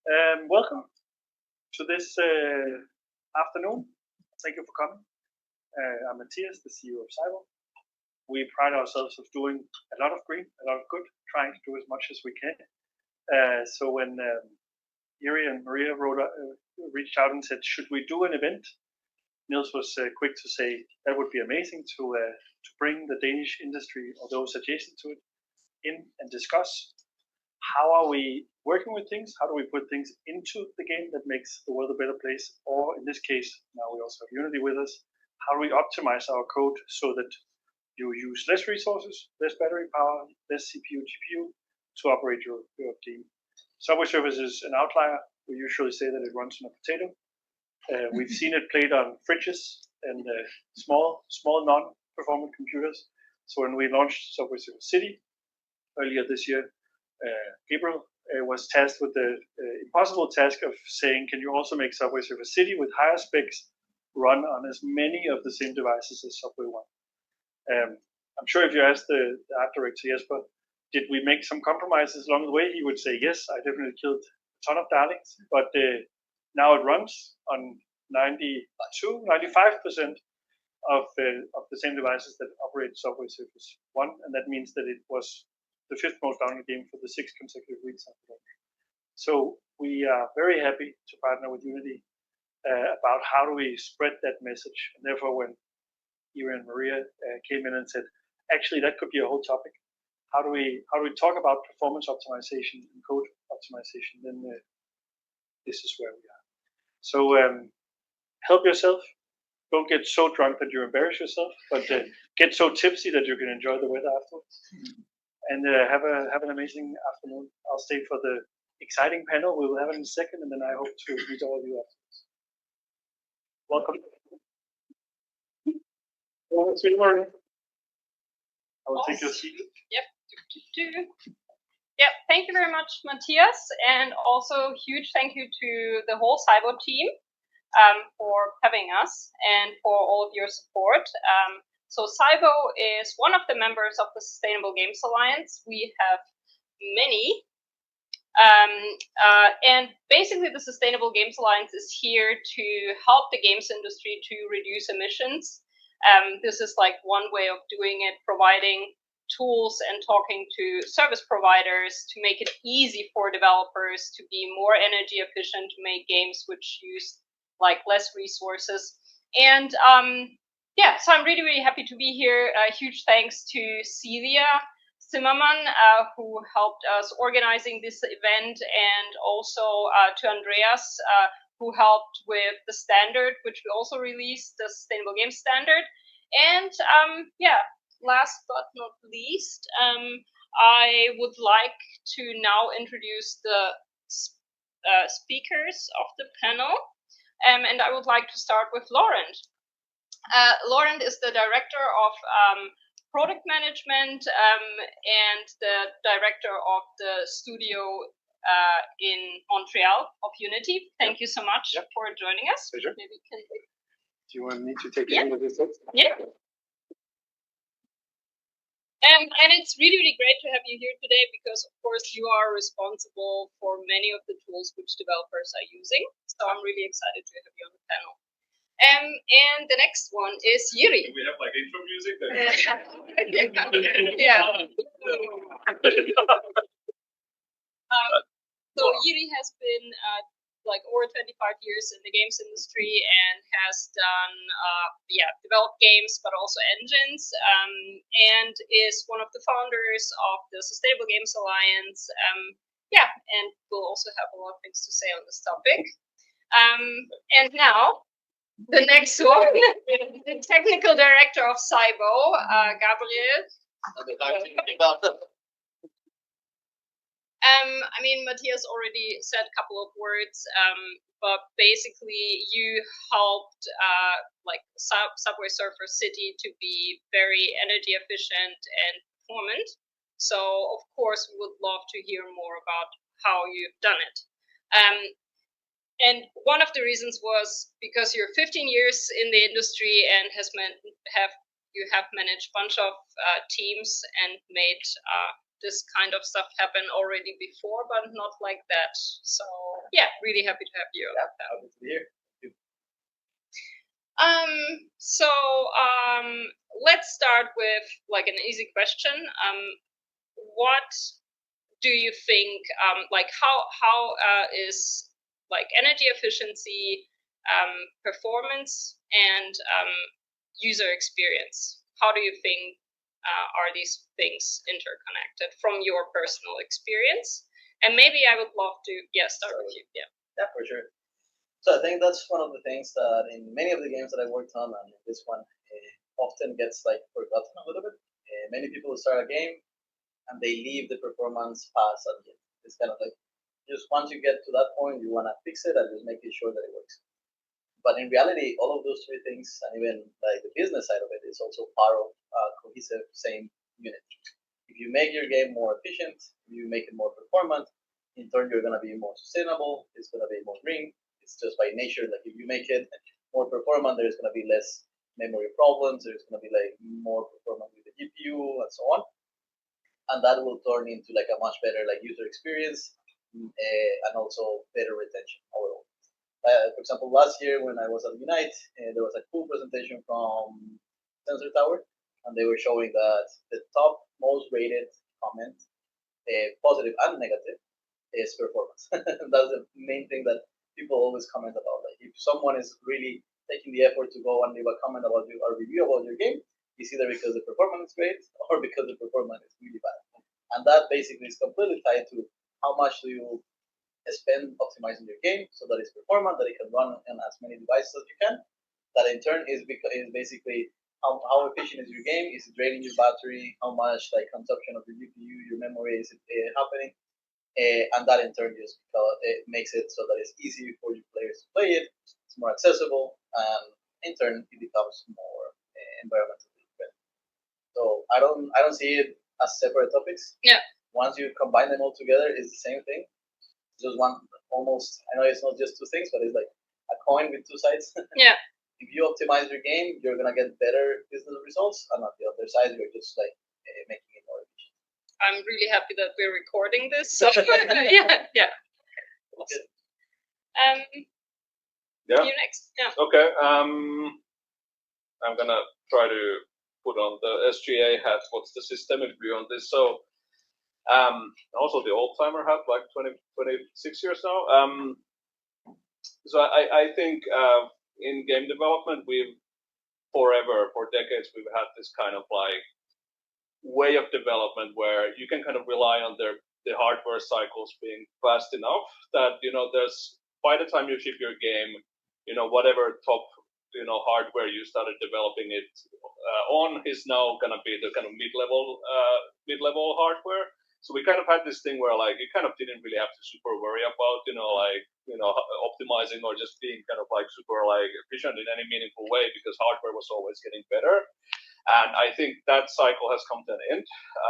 Welcome to this afternoon. Thank you for coming. I'm Matthias, the CEO of SYBO. We pride ourselves of doing a lot of green, a lot of good, trying to do as much as we can. So when Jiri and Maria reached out and said, should we do an event? Niels was quick to say that would be amazing to bring the Danish industry or those adjacent to it in and discuss how are we working with things, how do we put things into the game that makes the world a better place, or in this case, now we also have Unity with us, how do we optimize our code so that you use less resources, less battery power, less CPU, GPU to operate your game. Subway Surfers is an outlier. We usually say that it runs on a potato. We've seen it played on fridges and small non-performant computers. So when we launched Subway Surfer City earlier this year, Gabriel was tasked with the impossible task of saying, can you also make Subway Surfer City with higher specs run on as many of the same devices as Subway 1? I'm sure if you asked the art director, Jesper, did we make some compromises along the way? He would say, yes, I definitely killed a ton of darlings, but now it runs on 95% of the same devices that operate Subway Surfers 1, and that means that it was the 5th most downloaded game for the 6 consecutive weeks after that. So we are very happy to partner with Unity about how do we spread that message. And therefore, when Jiri and Maria came in and said, actually, that could be a whole topic. How do we talk about performance optimization and code optimization? Then this is where we are. So help yourself. Don't get so drunk that you embarrass yourself, but get so tipsy that you can enjoy the weather afterwards. And have an amazing afternoon. I'll stay for the exciting panel. We will have it in a second, and then I hope to meet all of you afterwards. Welcome. I will take your seat. Yep. Yep. Thank you very much, Matthias, and also huge thank you to the whole SYBO team for having us and for all of your support. So SYBO is one of the members of the Sustainable Games Alliance. We have many. And basically the Sustainable Games Alliance is here to help the games industry to reduce emissions. This is like one way of doing it, providing tools and talking to service providers to make it easy for developers to be more energy efficient, to make games which use like less resources. And yeah, so I'm really, really happy to be here. Huge thanks to Celia Zimmerman, who helped us organizing this event, and also to Andreas, who helped with the standard, which we also released, the Sustainable Games Standard. And yeah, last but not least, I would like to now introduce the speakers of the panel. And I would like to start with Laurent. Laurent is the director of product management and the director of the studio in Montreal of Unity. Thank you so much for joining us. Pleasure. Maybe you can... Do you want me to take any of this? Yeah. And it's really, really great to have you here today because, of course, you are responsible for many of the tools which developers are using. So I'm really excited to have you on the panel. And the next one is Jiri. Do we have like intro music? Yeah. So Jiri has been like over 25 years in the games industry and has done developed games but also engines, and is one of the founders of the Sustainable Games Alliance. And we'll also have a lot of things to say on this topic. And now the next one, the technical director of SYBO, Gabriel. I mean, Matthias already said a couple of words, but basically you helped like Subway Surfer City to be very energy efficient and performant. So of course we would love to hear more about how you've done it. And one of the reasons was because you're 15 years in the industry and you have managed a bunch of teams and made this kind of stuff happened already before, but not like that. So yeah, really happy to have you. Yeah, happy to be here. Let's start with like an easy question. What do you think? How is like energy efficiency, performance, and user experience? How do you think are these things interconnected from your personal experience? And maybe I would love to start with you. Yeah, for sure. So I think that's one of the things that in many of the games that I worked on, and this one often gets like forgotten a little bit. Many people start a game and they leave the performance pass at the end. It's kind of like just once you get to that point, you want to fix it and just making sure that it works. But in reality, all of those three things, and even like the business side of it, is also part of a cohesive same unit. If you make your game more efficient, you make it more performant, in turn you're going to be more sustainable, it's going to be more green. It's just by nature, like if you make it more performant, there's going to be less memory problems, there's going to be like more performance with the GPU and so on. And that will turn into like a much better like user experience and also better retention overall. For example, last year when I was at Unite, there was a cool presentation from Sensor Tower, and they were showing that the top most rated comment, positive and negative, is performance. That's the main thing that people always comment about. Like if someone is really taking the effort to go and leave a comment about you or review about your game, it's either because the performance is great or because the performance is really bad. And that basically is completely tied to how much do you spend optimizing your game so that it's performant, that it can run on as many devices as you can. That in turn is basically how efficient is your game, is it draining your battery, how much like consumption of your GPU, your memory is happening, and that in turn just it makes it so that it's easy for your players to play it, it's more accessible, and in turn it becomes more environmentally friendly. So I don't see it as separate topics. Yeah. Once you combine them all together, it's the same thing. Just one almost. I know it's not just two things, but it's like a coin with two sides. Yeah. If you optimize your game, you're gonna get better business results, and on the other side, you're just like making it more efficient. I'm really happy that we're recording this. So yeah. Awesome. You next. Yeah. Okay. I'm gonna try to put on the SGA hat. What's the systemic view on this? So. Also the old timer hat, like 26 years now. So I think in game development, we've for decades, we've had this kind of like way of development where you can kind of rely on the hardware cycles being fast enough that, there's by the time you ship your game, whatever top, hardware you started developing it on is now going to be the kind of mid-level hardware. So we kind of had this thing where like you kind of didn't really have to super worry about optimizing or just being kind of like super like efficient in any meaningful way because hardware was always getting better. And I think that cycle has come to an end.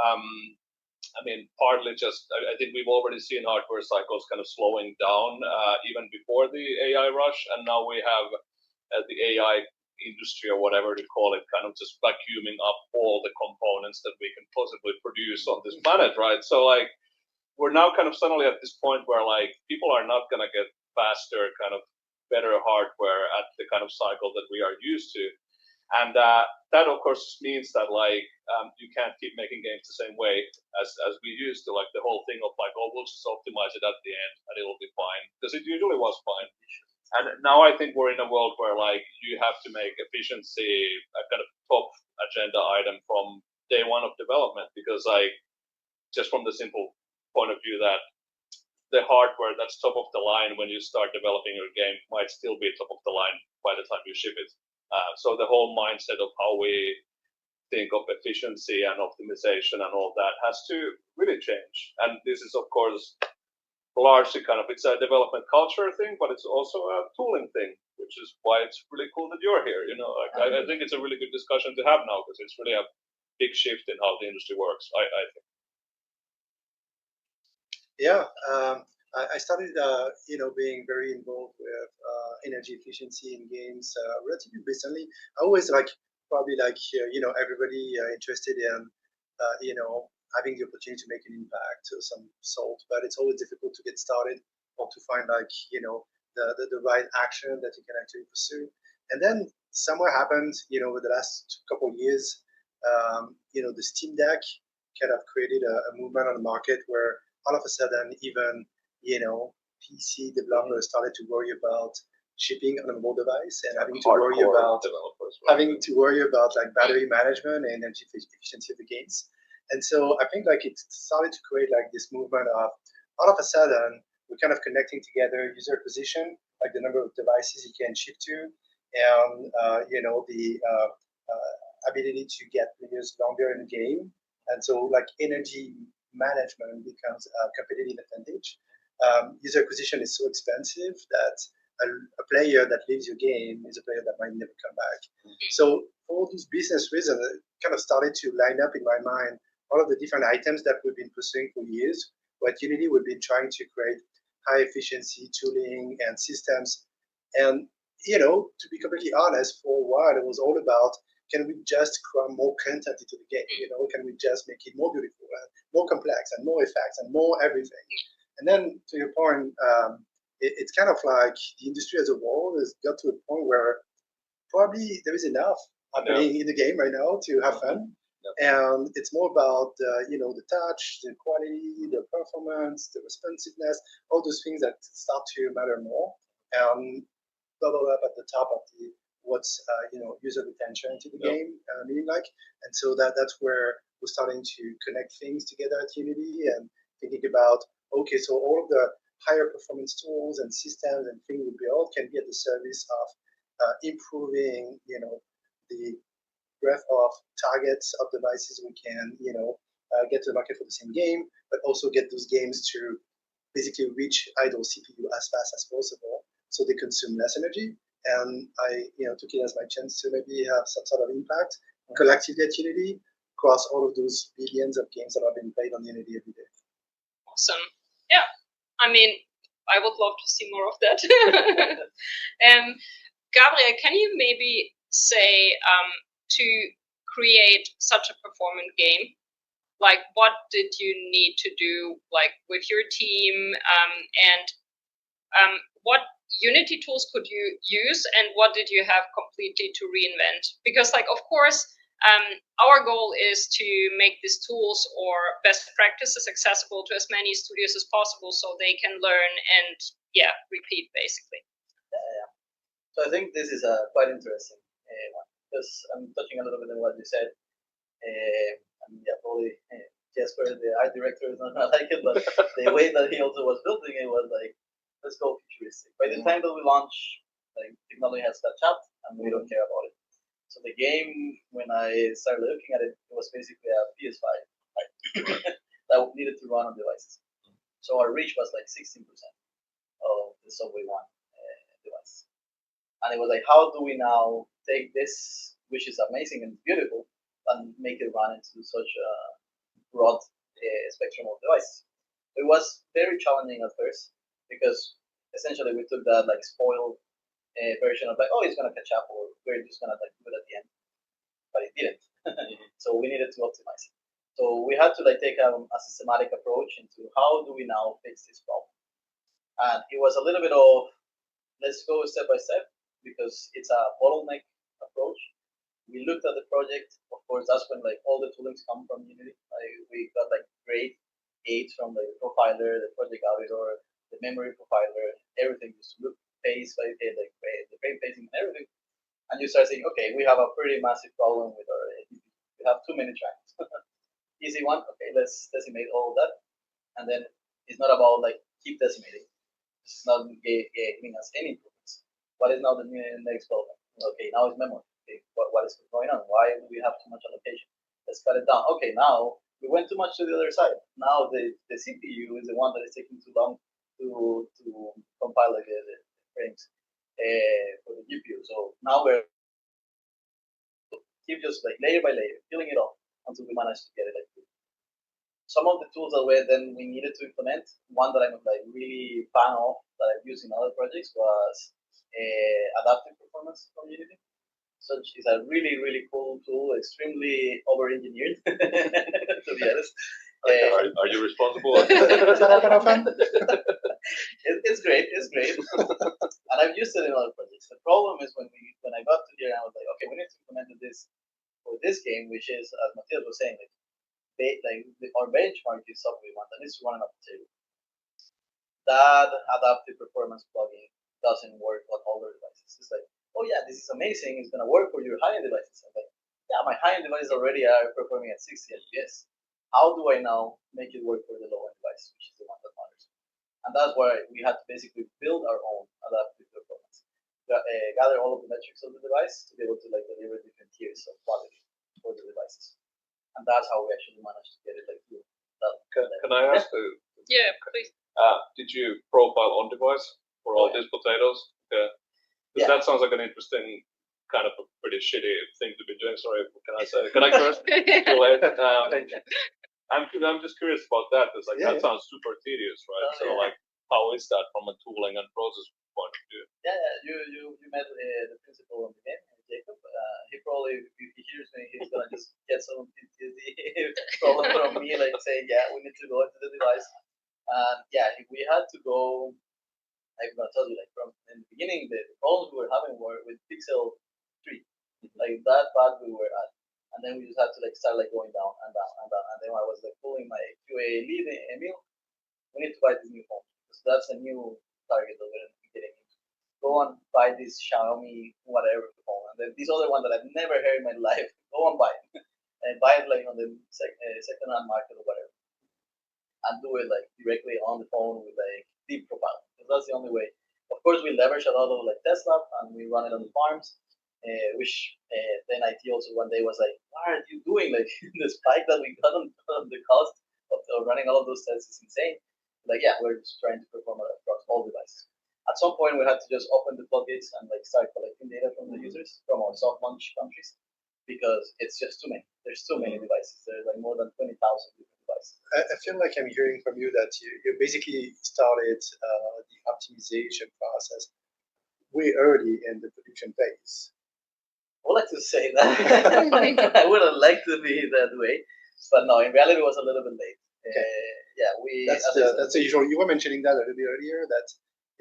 I mean, partly just I think we've already seen hardware cycles kind of slowing down even before the AI rush, and now we have the AI industry or whatever to call it kind of just vacuuming up all the components that we can possibly produce on this planet, right? So like we're now kind of suddenly at this point where like people are not going to get faster kind of better hardware at the kind of cycle that we are used to, and that of course means that like you can't keep making games the same way as we used to, like the whole thing of like, oh, we'll just optimize it at the end and it'll be fine, because it usually was fine. And now I think we're in a world where like you have to make efficiency a kind of top agenda item from day one of development, because like just from the simple point of view that the hardware that's top of the line when you start developing your game might still be top of the line by the time you ship it. So the whole mindset of how we think of efficiency and optimization and all that has to really change. And this is of course largely kind of, it's a development culture thing, but it's also a tooling thing, which is why it's really cool that you're here. Like, I think it's a really good discussion to have now, because it's really a big shift in how the industry works, I think. Yeah, I started, being very involved with energy efficiency in games relatively recently. I always everybody interested in, having the opportunity to make an impact of some sort. But it's always difficult to get started or to find the right action that you can actually pursue. And then somewhere happened, over the last couple of years, the Steam Deck kind of created a movement on the market where all of a sudden, even, PC developers started to worry about shipping on a mobile device and having to worry about like battery management and energy efficiency of the games. And so I think like it started to create like this movement of all of a sudden we're kind of connecting together user acquisition, like the number of devices you can ship to, and the ability to get players longer in the game. And so like energy management becomes a competitive advantage. User acquisition is so expensive that a player that leaves your game is a player that might never come back. So for all these business reasons, it kind of started to line up in my mind all of the different items that we've been pursuing for years. At Unity, we've been trying to create high efficiency tooling and systems. And, to be completely honest, for a while, it was all about, can we just cram more content into the game? Can we just make it more beautiful and more complex and more effects and more everything? And then to your point, it's kind of like the industry as a whole has got to a point where probably there is enough happening in the game right now to have fun. And it's more about the touch, the quality, the performance, the responsiveness, all those things that start to matter more. And bubble up at the top of the what's user retention to the game meaning like. And so that's where we're starting to connect things together at Unity and thinking about, okay, so all of the higher performance tools and systems and things we build can be at the service of improving the breadth of targets of devices we can get to the market for the same game, but also get those games to basically reach idle CPU as fast as possible so they consume less energy. And I took it as my chance to maybe have some sort of impact collectively at Unity across all of those billions of games that are being played on Unity every day. Awesome. Yeah. I mean, I would love to see more of that. Gabriel, can you maybe say to create such a performant game, like what did you need to do like with your team and what Unity tools could you use and what did you have completely to reinvent? Because like, of course, our goal is to make these tools or best practices accessible to as many studios as possible so they can learn and repeat basically. Yeah. So I think this is quite interesting one because I'm touching a little bit on what you said. Probably Jesper, the art director, is not gonna like it, but the way that he also was building it was like, let's go futuristic. By the time that we launch, like technology has catch up and we don't care about it. So the game, when I started looking at it, it was basically a PS5 that needed to run on devices. So our reach was like 16% of the Subway One device. And it was like, how do we now take this, which is amazing and beautiful, and make it run into such a broad spectrum of devices? It was very challenging at first because essentially we took that like spoiled version of like, oh, it's gonna catch up, or we're just gonna like do it at the end, but it didn't. So we needed to optimize it. So we had to like take a systematic approach into how do we now fix this problem. And it was a little bit of let's go step by step because it's a bottleneck approach. We looked at the project. Of course, that's when like all the toolings come from Unity. Like we got like great aids from the profiler, the project auditor, the memory profiler, everything just look pace by pace, like the frame pacing and everything. And you start saying, okay, we have a pretty massive problem with our APP. We have too many tracks. Easy one, okay, let's decimate all of that. And then it's not about like keep decimating. It's not giving us any improvements. What is now the next problem? Okay, now it's memory. Okay, what is going on? Why do we have too much allocation? Let's cut it down. Okay, now we went too much to the other side. Now the CPU is the one that is taking too long to compile like, the frames for the GPU. So now we're keep just like layer by layer, peeling it off until we manage to get it like good. Some of the tools that we needed to implement, one that I'm like really fan of that I've used in other projects was adaptive performance from Unity. Such is a really, really cool tool, extremely over-engineered, to be honest. Are you responsible? Does that happen often? It's great, and I've used it in other projects. The problem is when I got to here, I was like, okay, we need to implement this for this game, which is, as Matthias was saying, our benchmark is something we want, and it's running off the table. That adaptive performance plugin doesn't work on older devices. It's like, oh yeah, this is amazing. It's gonna work for your high-end devices. I'm like, yeah, my high-end devices already are performing at 60 FPS. How do I now make it work for the low-end device, which is the one that matters? And that's why we had to basically build our own adaptive performance, gather all of the metrics of the device to be able to deliver different tiers of quality for the devices. And that's how we actually managed to get it through. Can I ask? Yeah, please. Did you profile on device for all these potatoes? Yeah. That sounds like an interesting kind of a pretty shitty thing to be doing. Sorry, can I say? Can I curse? Too late. I'm just curious about that. It's like that sounds super tedious, right? So how is that from a tooling and process point of view? Yeah. You met the principal of the game, Jacob. He probably, if he hears me, he's gonna just get some PTSD problem from me, saying, yeah, we need to go into the device. And we had to go. I'm gonna tell you, from in the beginning, the problems we were having were with Pixel 3, that bad we were at, and then we just had to start going down and down and down, and then I was pulling my QA lead, Emil. We need to buy this new phone because that's a new target that we're getting into. Go and buy this Xiaomi whatever phone, and then this other one that I've never heard in my life. Go and buy it, and buy it on the second-hand market or whatever, and do it directly on the phone with deep profile. That's the only way. Of course, we leverage a lot of Tesla, and we run it on the farms, which then IT also one day was like, what are you doing? The spike that we got on the cost of running all of those tests is insane. We're just trying to perform it across all devices. At some point, we had to just open the floodgates and start collecting data from the users from our soft launch countries, because it's just too many. There's too many devices. There's more than 20,000 different devices. I feel like I'm hearing from you that you basically started the optimization process way early in the production phase. I would like to say that. I wouldn't like to be that way, but no, in reality, it was a little bit late. Okay. That's the usual. You were mentioning that a little bit earlier, that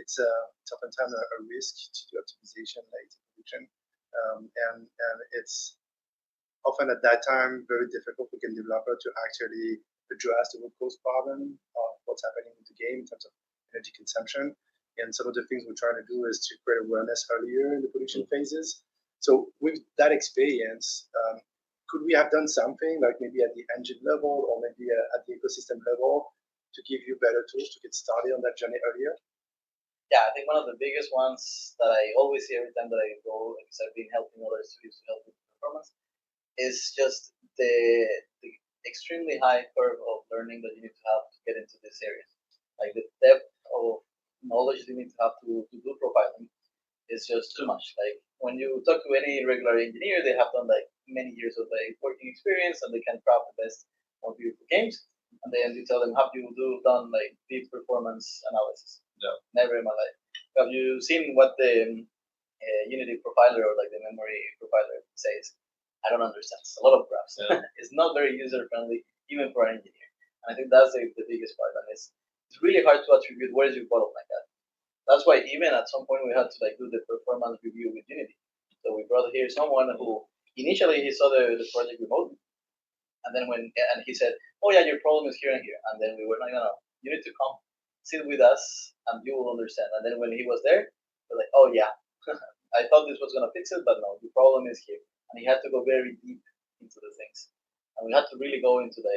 it's oftentimes a risk to do optimization late in production, and it's often at that time very difficult for game developer to actually address the root cause problem of what's happening in the game in terms of energy consumption. And some of the things we're trying to do is to create awareness earlier in the production phases. So with that experience, could we have done something maybe at the engine level or maybe at the ecosystem level to give you better tools to get started on that journey earlier? Yeah, I think one of the biggest ones that I always see every time that I go, because I've been helping other studios to help with performance, is just the extremely high curve of learning that you need to have to get into this area. The depth of knowledge you need to have to do profiling is just too much. When you talk to any regular engineer, they have done many years of working experience, and they can craft the best, more beautiful games. And then you tell them, have you done deep performance analysis? No. Never in my life. Have you seen what the Unity profiler or the memory profiler says? I don't understand. It's a lot of graphs. Yeah. It's not very user friendly, even for an engineer. And I think that's the biggest part. And it's really hard to attribute where is your bottleneck at. That's why even at some point we had to do the performance review with Unity. So we brought here someone who initially he saw the project remotely, and then and he said, "Oh yeah, your problem is here and here." And then we were like, "No, you need to come sit with us, and you will understand." And then when he was there, we're like, "Oh yeah, I thought this was gonna fix it, but no, the problem is here." And he had to go very deep into the things, and we had to really go into the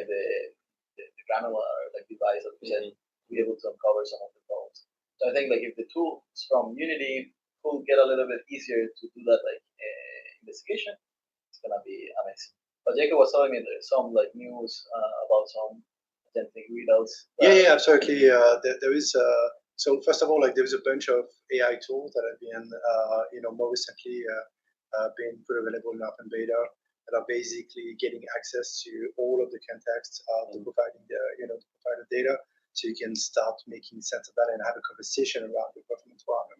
granular device that we said to be able to uncover some of the problems. So I think if the tools from Unity could get a little bit easier to do that investigation, it's gonna be amazing. But Jacob was telling me there's some news about some agentic readouts. Yeah, absolutely. There is. So first of all, there is a bunch of AI tools that have been, more recently being put available in open beta that are basically getting access to all of the context of the providing the provided data, so you can start making sense of that and have a conversation around the performance problem.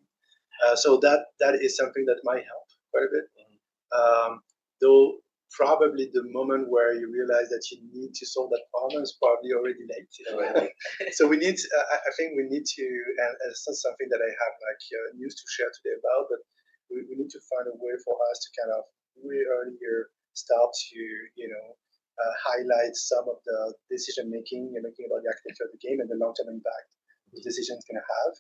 So that is something that might help quite a bit. Though probably the moment where you realize that you need to solve that problem is probably already late. So we need, I think we need to, and it's not something that I have like news to share today about, but we need to find a way for us to kind of way earlier start to, highlight some of the decision making you're making about the architecture of the game and the long-term impact the decision is going to have.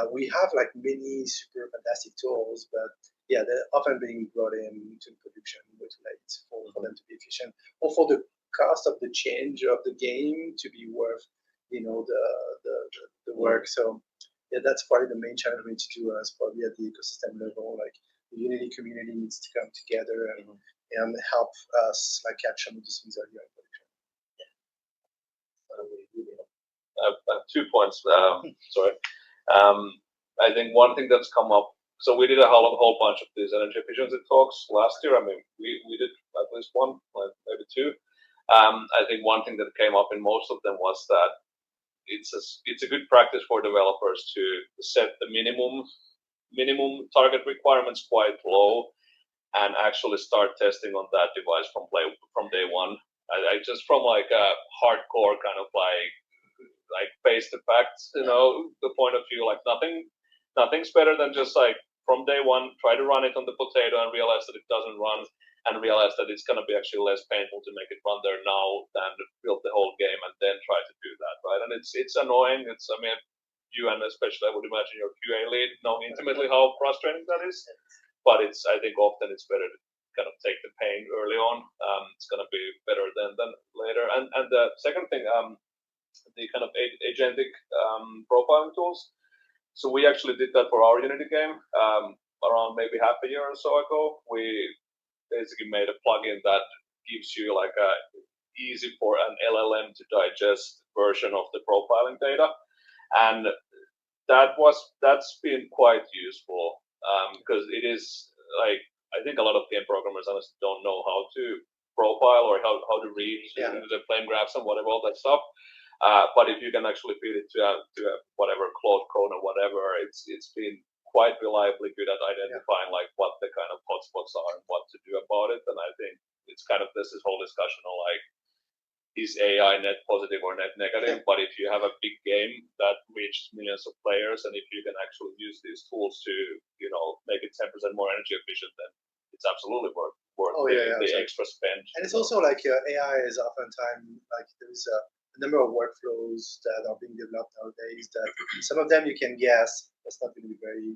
We have like many super fantastic tools, but yeah, they're often being brought in to production way too late for them to be efficient, or for the cost of the change of the game to be worth, the work. So yeah, that's probably the main challenge we need to do as probably at the ecosystem level. Like the Unity community needs to come together and help us like catch some of these things earlier in production. I have 2 points. Sorry. I think one thing that's come up. So we did a whole bunch of these energy efficiency talks last year. I mean, we did at least one, maybe 2. I think one thing that came up in most of them was that it's a good practice for developers to set the minimum target requirements quite low and actually start testing on that device from day one. I just from like a hardcore kind of like face the facts, the point of view, like nothing's better than just like from day one try to run it on the potato and realize that it doesn't run, and realize that it's going to be actually less painful to make it run there now than build the whole game and then try to do that, right? And it's annoying. I mean, you and especially I would imagine your QA lead know intimately how frustrating that is. But I think often it's better to kind of take the pain early on. It's going to be better than later. And the second thing, the kind of agentic profiling tools. So we actually did that for our Unity game around maybe half a year or so ago. We basically made a plugin that gives you like a easy for an LLM to digest version of the profiling data, and that's been quite useful. Because it is like, I think a lot of game programmers honestly don't know how to profile or how to read the flame graphs and whatever, all that stuff. But if you can actually feed it to a whatever Claude Code or whatever, it's been quite reliably good at identifying like what the kind of hotspots are and what to do about it. And I think it's kind of this whole discussion of like, is AI net positive or net negative? But if you have a big game that reaches millions of players, and if you can actually use these tools to, make it 10% more energy efficient, then it's absolutely worth the extra spend. And it's also like AI is oftentimes like there's a number of workflows that are being developed nowadays that some of them you can guess that's not going to be very,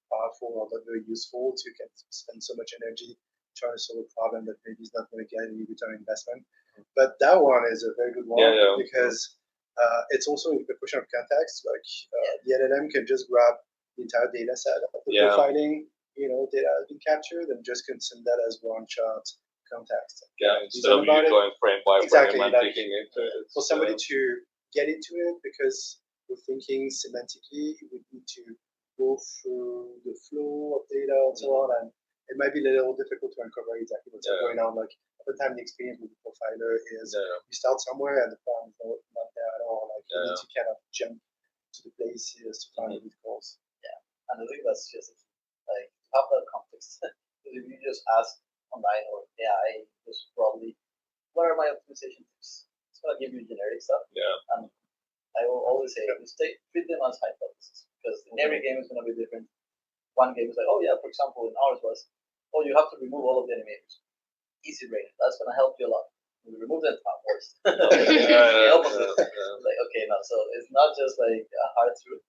powerful or not very useful. So you can spend so much energy trying to solve a problem that maybe is not going to get any return on investment. But that one is a very good one because it's also a question of context. Like the LLM can just grab the entire data set of the profiling, data has been captured and just consume that as one shot context. Instead of you going frame by frame and digging into it. For somebody to get into it, because we're thinking semantically, we need to go through the flow of data and so on, and it might be a little difficult to uncover exactly what's going on. Like at the time, the experience with the profiler is you start somewhere and the problem is not there at all. Like you need to kind of jump to the places to find the root cause. And I think that's just like have that context. If you just ask online or AI, just probably what are my optimization tips? It's gonna give you generic stuff. And I will always say just treat them as hypotheses, because in every game is gonna be different. One game is like, oh yeah, for example, in ours was, oh, you have to remove all of the animators. Easy brain, that's gonna help you a lot. We remove them, it's not worse. The opposite. Like, okay, no, so it's not just like a hard through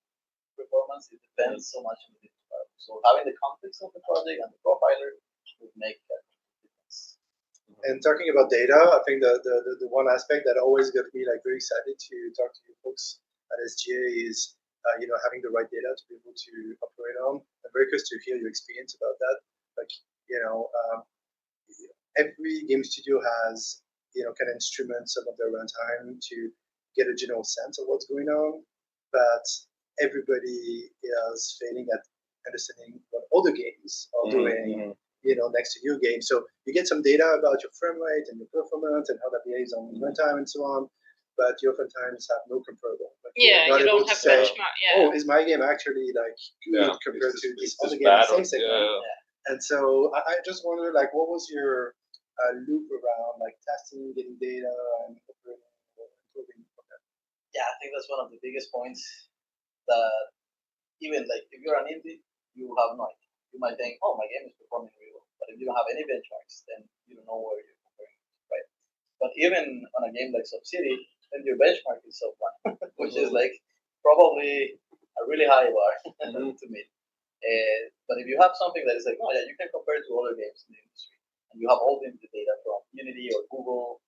performance, it depends so much on the different project. So having the context of the project and the profiler would make that difference. And talking about data, I think the one aspect that always got me like very excited to talk to you folks at SGA is having the right data to be able to operate on. I'm very curious to hear your experience about that. Like, every game studio has, kind of instrument some of their runtime to get a general sense of what's going on, but everybody is failing at understanding what other games are doing, next to your game. So you get some data about your frame rate and your performance and how that behaves on runtime and so on, but you oftentimes have no comparable. Like, you don't have benchmark. Oh, is my game actually like good compared to this other game in the same segment? And so I just wonder, like, what was your loop around, like, testing, getting data, and improving? Yeah, I think that's one of the biggest points that even like if you're an indie, you have no idea. You might think, oh, my game is performing really well, but if you don't have any benchmarks, then you don't know where you're comparing, right? But even on a game like Subcity, then your benchmark is sub one, which is like probably a really high bar to meet. But if you have something that is like, oh yeah, you can compare it to other games in the industry, and you have all the data from Unity or Google,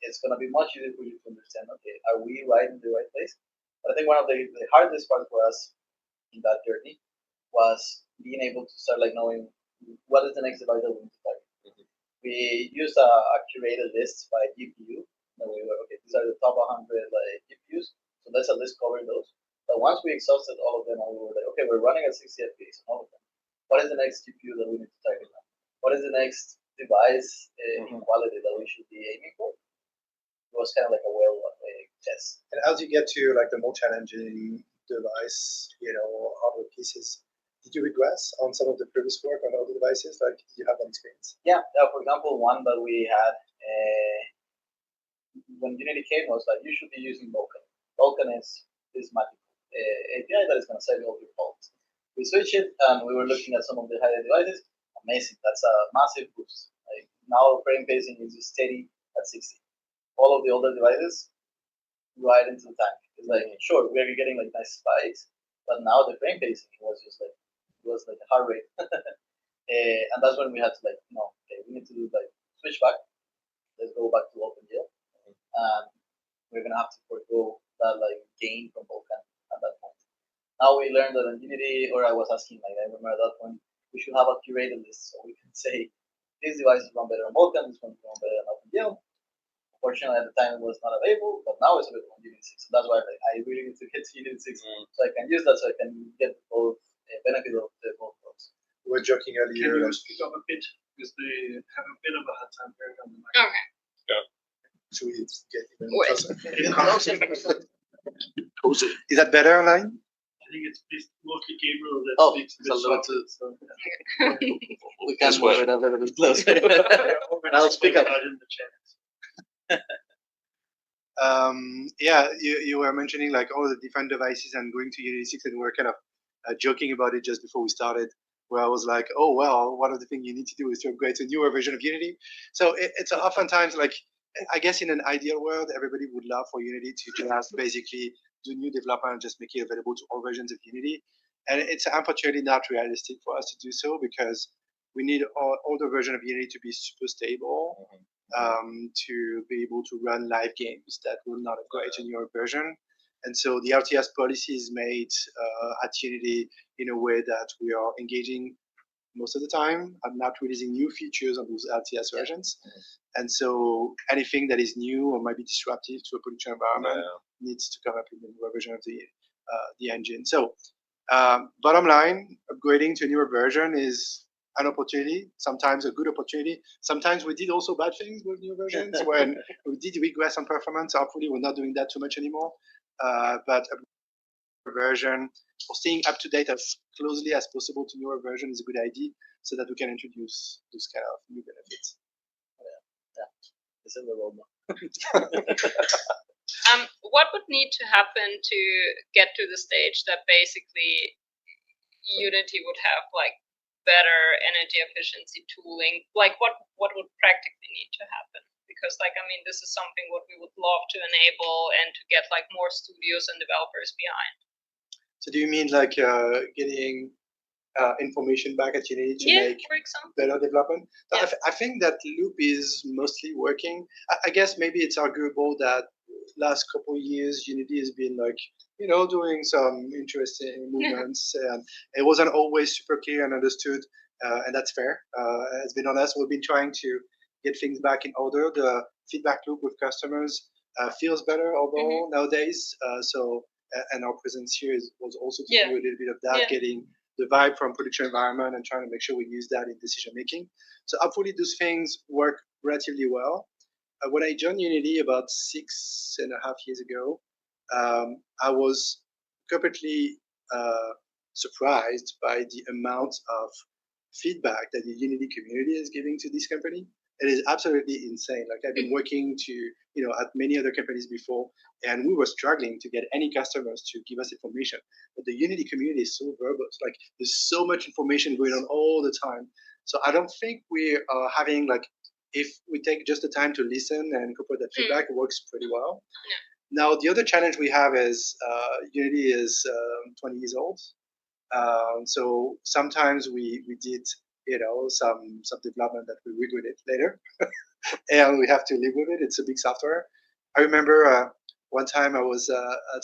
it's going to be much easier for you to understand, okay, are we right in the right place? But I think one of the hardest parts for us in that journey was being able to start like knowing what is the next device that we need to target. We used a curated list by GPU. And we were, okay, these are the top 100 like GPUs, so let's at least cover those. But once we exhausted all of them, and we were like, okay, we're running at 60 FPS on all of them. What is the next GPU that we need to target now? What is the next device in quality that we should be aiming for? It was kind of like a test. And as you get to like the more challenging device, hardware pieces, did you regress on some of the previous work on other devices? Like, did you have that experience? Yeah, for example, one that we had when Unity came was like, you should be using Vulkan. Vulkan is this magical API that is going to save all your faults. We switched it, and we were looking at some of the higher devices. Amazing, that's a massive boost. Like now, frame pacing is steady at 60. All of the older devices, right into the tank. It's like, sure, we are getting like nice spikes, but now the frame pacing was just like, it was like a heart rate. And that's when we had to like, no, okay, we need to do like switch back. Let's go back to OpenGL. And we're gonna have to forego that like gain from Vulkan at that point. Now we learned that in Unity, or I was asking, like I remember at that point, we should have a curated list so we can say these devices run better on Vulkan, this one run better on OpenGL. Unfortunately, at the time it was not available, but now it's available on Unity 6. So that's why I really need to get to Unity 6 so I can use that, so I can get both benefit of both worlds. We were joking earlier. Can you speak up a bit, because they have a bit of a hard time hearing on the mic. Okay. Yeah. Should we get even closer? Is that better online? I think it's mostly Gabriel that speaks a bit it's a little softer, too. so We can move it a little bit closer. I'll speak up. Out in the chat. Yeah, you were mentioning like all the different devices and going to Unity 6, and we were kind of joking about it just before we started, where I was like, oh, well, one of the things you need to do is to upgrade to a newer version of Unity. So it's oftentimes like, I guess in an ideal world, everybody would love for Unity to just basically do new development and just make it available to all versions of Unity. And it's unfortunately not realistic for us to do so, because we need older version of Unity to be super stable, to be able to run live games that will not upgrade to newer version. And so the LTS policy is made at Unity in a way that we are engaging most of the time and not releasing new features on those LTS versions. And so anything that is new or might be disruptive to a production environment needs to come up in the newer version of the engine. So bottom line, upgrading to a newer version is an opportunity, sometimes a good opportunity. Sometimes we did also bad things with new versions when we did regress on performance. Hopefully we're not doing that too much anymore. But a version, or staying up to date as closely as possible to newer version is a good idea, so that we can introduce those kind of new benefits. Yeah. This is the roadmap. What would need to happen to get to the stage that basically Unity would have like better energy efficiency tooling? Like what would practically need to happen? Because like, I mean, this is something what we would love to enable and to get like more studios and developers behind. So do you mean like getting information back at Unity to make for example, better development? I think that loop is mostly working. I guess maybe it's arguable that last couple of years Unity has been like, doing some interesting movements, and it wasn't always super clear and understood, and that's fair. It's been honest, we've been trying to get things back in order. The feedback loop with customers feels better overall nowadays. And our presence here was also to do a little bit of that, getting the vibe from production environment and trying to make sure we use that in decision making. So hopefully those things work relatively well. When I joined Unity about 6.5 years ago, I was completely surprised by the amount of feedback that the Unity community is giving to this company. It is absolutely insane. Like I've been working at many other companies before, and we were struggling to get any customers to give us information. But the Unity community is so verbose. Like there's so much information going on all the time. So I don't think we are having if we take just the time to listen and incorporate that feedback, it works pretty well. Now the other challenge we have is Unity is 20 years old. So sometimes we did some development that we regret it later, and we have to live with it. It's a big software. I remember one time I was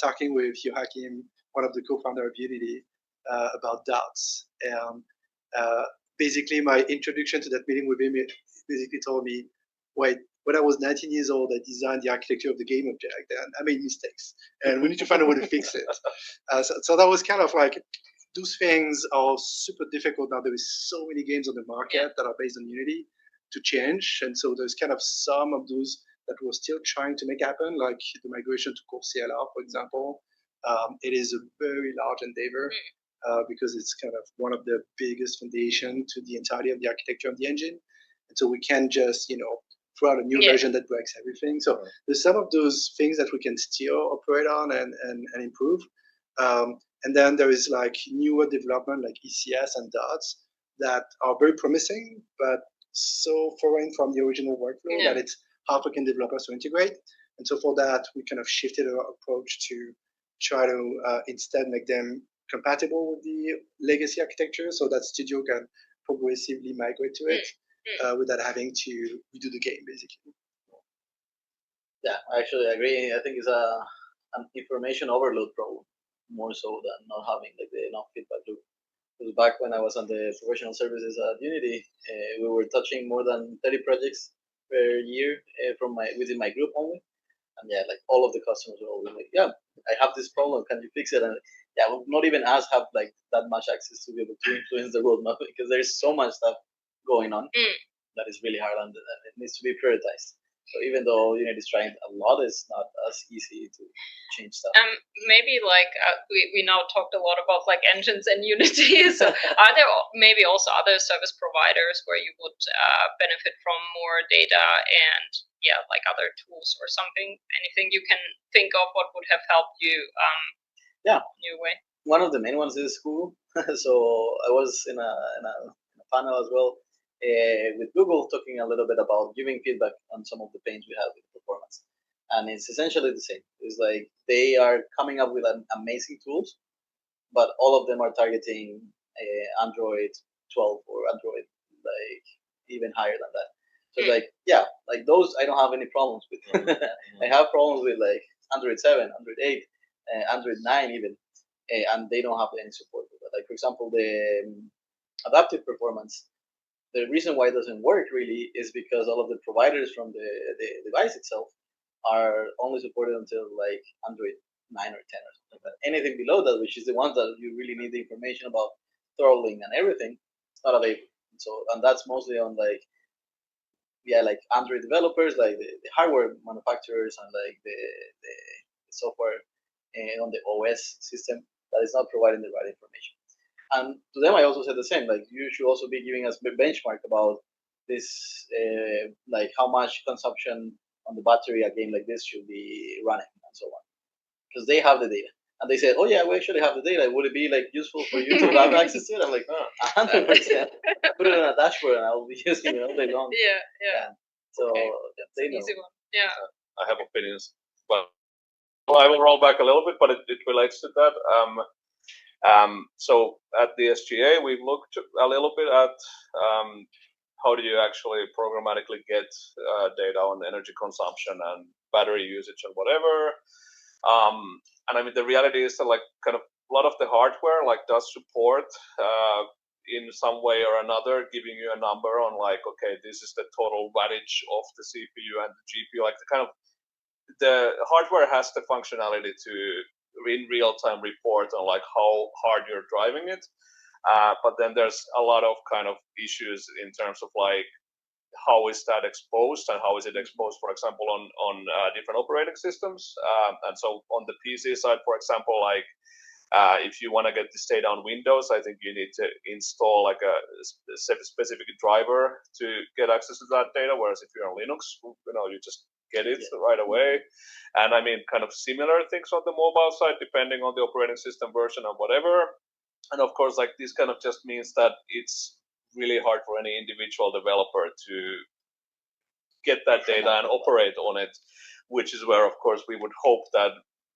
talking with Joachim, one of the co-founder of Unity, about doubts, and basically my introduction to that meeting with him basically told me, wait, when I was 19 years old, I designed the architecture of the game object, and I made mistakes, and we need to find a way to fix it. So that was kind of like, those things are super difficult now. There is so many games on the market that are based on Unity to change, and so there's kind of some of those that we're still trying to make happen, like the migration to Core CLR, for example. It is a very large endeavor because it's kind of one of the biggest foundation to the entirety of the architecture of the engine, and so we can't just throw out a new version that breaks everything. So there's some of those things that we can still operate on and improve. And then there is newer development like ECS and DOTS that are very promising, but so foreign from the original workflow that it's hard for developers to integrate. And so for that, we kind of shifted our approach to try to instead make them compatible with the legacy architecture so that Studio can progressively migrate to it without having to redo the game, basically. Yeah, I actually agree. I think it's an information overload problem, more so than not having enough feedback loop. Because back when I was on the professional services at Unity, we were touching more than 30 projects per year within my group only. And all of the customers were always like, yeah, I have this problem, can you fix it? And not even us have that much access to be able to influence the roadmap because there's so much stuff going on that is really hard and it needs to be prioritized. So even though Unity is trying a lot, it's not as easy to change stuff. Maybe we now talked a lot about engines and Unity. So are there maybe also other service providers where you would benefit from more data and other tools or something? Anything you can think of what would have helped you? New way. One of the main ones is Google. So I was in a panel as well. With Google talking a little bit about giving feedback on some of the pains we have with performance. And it's essentially the same. It's they are coming up with amazing tools, but all of them are targeting Android 12 or Android even higher than that. So those I don't have any problems with. I have problems with Android 7, Android 8, Android 9 even, and they don't have any support for that. For example, the adaptive performance. The reason why it doesn't work really is because all of the providers from the device itself are only supported until Android 9 or 10 or something like that. Anything below that, which is the ones that you really need the information about throttling and everything, it's not available. And that's mostly on Android developers, the hardware manufacturers and the software on the OS system that is not providing the right information. And to them, I also said the same. You should also be giving us a benchmark about this, how much consumption on the battery a game like this should be running and so on, because they have the data. And they said, "Oh yeah, we actually have the data. Would it be useful for you to have access to it?" I'm like, 100%. Put it on a dashboard, and I will be using it all day long. Yeah. So they know. Easy one. Yeah. I have opinions, but I will roll back a little bit, but it relates to that. So at the SGA, we've looked a little bit at how do you actually programmatically get data on energy consumption and battery usage and whatever. And I mean, the reality is that kind of a lot of the hardware does support in some way or another giving you a number on okay, this is the total wattage of the CPU and the GPU. The hardware has the functionality to in real time report on how hard you're driving it, but then there's a lot of kind of issues in terms of how is that exposed and how is it exposed, for example, on different operating systems. And so on the PC side, for example, If you want to get this data on Windows, I think you need to install like a specific driver to get access to that data. Whereas if you're on Linux, you just get it right away. And I mean, kind of similar things on the mobile side, depending on the operating system version and whatever. And of course, like this kind of just means that it's really hard for any individual developer to get that data and operate on it, which is where, of course, we would hope that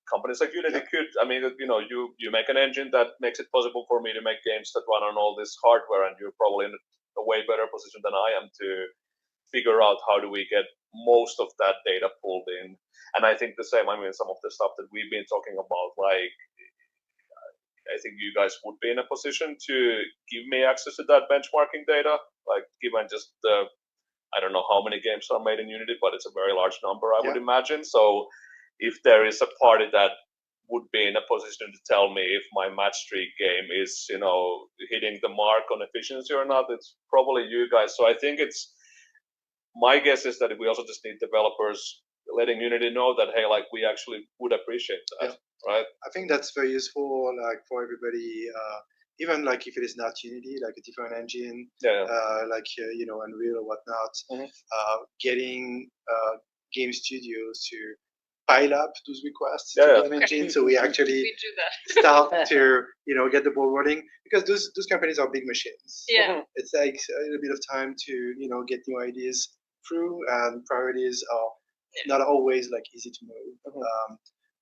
companies like Unity could. I mean, you make an engine that makes it possible for me to make games that run on all this hardware, and you're probably in a way better position than I am to figure out how do we get most of that data pulled in. And I think the same, I mean, some of the stuff that we've been talking about, like, I think you guys would be in a position to give me access to that benchmarking data, like given just the, I don't know how many games are made in Unity, but it's a very large number, I would imagine. So if there is a party that would be in a position to tell me if my match streak game is, hitting the mark on efficiency or not, it's probably you guys. So I think my guess is that we also just need developers letting Unity know that, hey, like we actually would appreciate that, right? I think that's very useful, like for everybody, even like if it is not Unity, like a different engine, like Unreal or whatnot, getting game studios to pile up those requests to game engine, so we actually start to get the ball rolling, because those companies are big machines. It takes a little bit of time to get new ideas through, and priorities are not always like easy to move.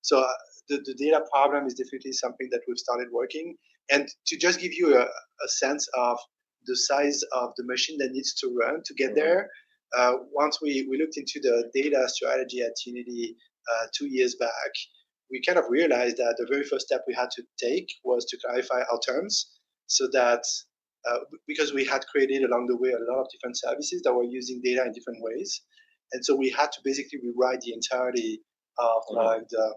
So the data problem is definitely something that we've started working. And to just give you a sense of the size of the machine that needs to run to get there, once we looked into the data strategy at Unity 2 years back, we kind of realized that the very first step we had to take was to clarify our terms, so that because we had created along the way a lot of different services that were using data in different ways. And so we had to basically rewrite the entirety of like the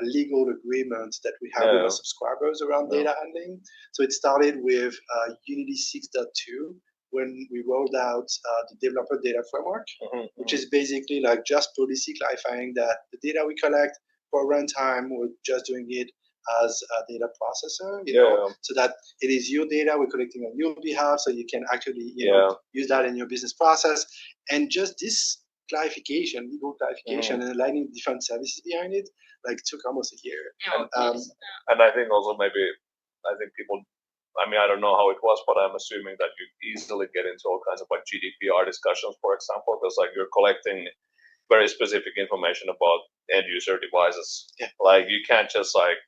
legal agreements that we have with our subscribers around data handling. So it started with Unity 6.2 when we rolled out the developer data framework, which is basically like just policy clarifying that the data we collect for runtime, we're just doing it as a data processor, so that it is your data we're collecting on your behalf, so you can actually use that in your business process. And just this clarification, legal clarification, and aligning different services behind it, like took almost a year. And I think also I think people, I mean, I don't know how it was, but I'm assuming that you easily get into all kinds of like GDPR discussions, for example, because like you're collecting very specific information about end user devices. Like you can't just like